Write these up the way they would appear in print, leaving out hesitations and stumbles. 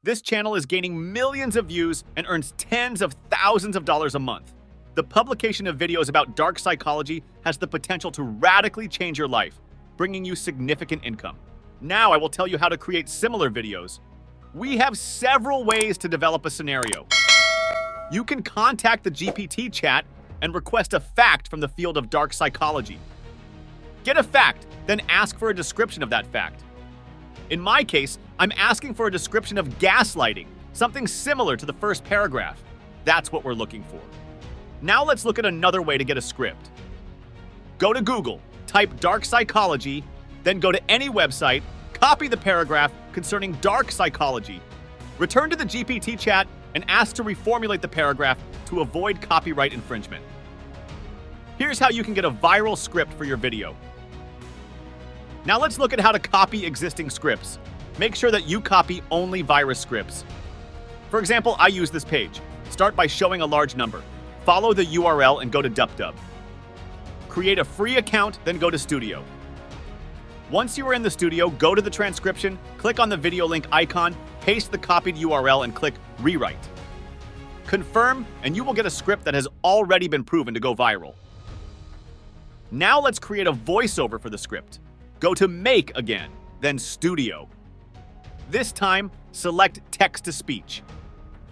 This channel is gaining millions of views and earns tens of thousands of dollars a month. The publication of videos about dark psychology has the potential to radically change your life, bringing you significant income. Now I will tell you how to create similar videos. We have several ways to develop a scenario. You can contact the GPT chat and request a fact from the field of dark psychology. Get a fact, then ask for a description of that fact. In my case, I'm asking for a description of gaslighting, something similar to the first paragraph. That's what we're looking for. Now let's look at another way to get a script. Go to Google, type dark psychology, then go to any website, copy the paragraph concerning dark psychology, return to the GPT chat, and ask to reformulate the paragraph to avoid copyright infringement. Here's how you can get a viral script for your video. Now let's look at how to copy existing scripts. Make sure that you copy only virus scripts. For example, I use this page. Start by showing a large number. Follow the URL and go to DupDub. Create a free account, then go to Studio. Once you are in the studio, go to the transcription, click on the video link icon, paste the copied URL, and click Rewrite. Confirm, and you will get a script that has already been proven to go viral. Now let's create a voiceover for the script. Go to Make again, then Studio. This time, select Text-to-Speech.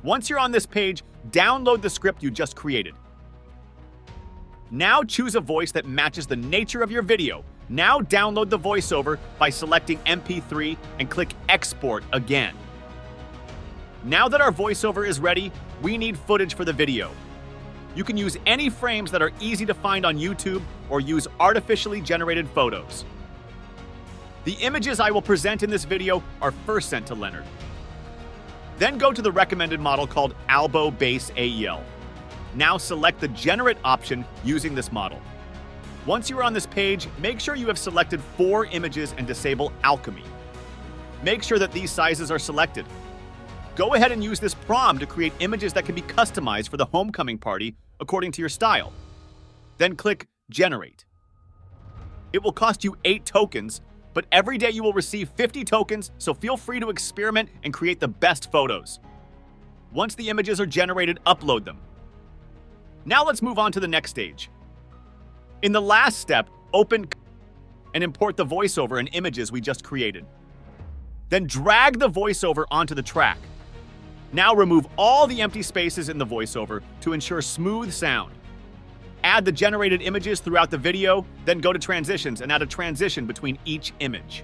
Once you're on this page, download the script you just created. Now choose a voice that matches the nature of your video. Now download the voiceover by selecting MP3 and click Export again. Now that our voiceover is ready, we need footage for the video. You can use any frames that are easy to find on YouTube or use artificially generated photos. The images I will present in this video are first sent to Leonard. Then go to the recommended model called Albo Base AEL. Now select the Generate option using this model. Once you are on this page, make sure you have selected 4 images and disable Alchemy. Make sure that these sizes are selected. Go ahead and use this prompt to create images that can be customized for the homecoming party according to your style. Then click Generate. It will cost you 8 tokens, but every day you will receive 50 tokens, so feel free to experiment and create the best photos. Once the images are generated, upload them. Now let's move on to the next stage. In the last step, open and import the voiceover and images we just created. Then drag the voiceover onto the track. Now remove all the empty spaces in the voiceover to ensure smooth sound. Add the generated images throughout the video, then go to transitions and add a transition between each image.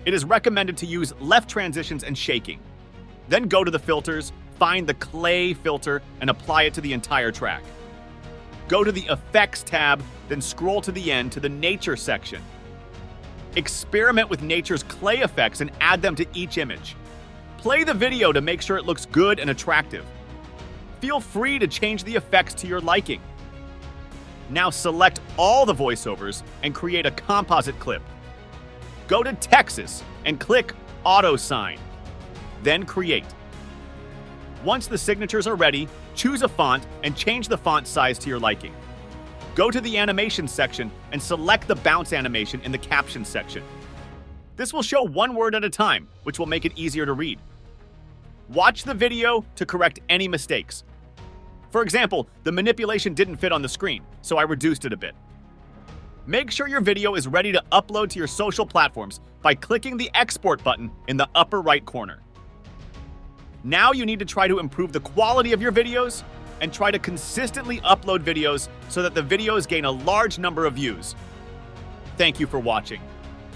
It is recommended to use left transitions and shaking. Then go to the filters, find the clay filter, and apply it to the entire track. Go to the Effects tab, then scroll to the end to the Nature section. Experiment with nature's clay effects and add them to each image. Play the video to make sure it looks good and attractive. Feel free to change the effects to your liking. Now select all the voiceovers and create a composite clip. Go to Texas and click Auto Sign. Then Create. Once the signatures are ready, choose a font and change the font size to your liking. Go to the Animation section and select the bounce animation in the Caption section. This will show one word at a time, which will make it easier to read. Watch the video to correct any mistakes. For example, the manipulation didn't fit on the screen, so I reduced it a bit. Make sure your video is ready to upload to your social platforms by clicking the Export button in the upper right corner. Now you need to try to improve the quality of your videos and try to consistently upload videos so that the videos gain a large number of views. Thank you for watching.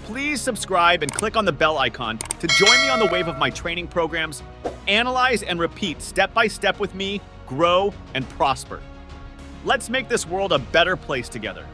Please subscribe and click on the bell icon to join me on the wave of my training programs. Analyze and repeat step by step with me, grow and prosper. Let's make this world a better place together.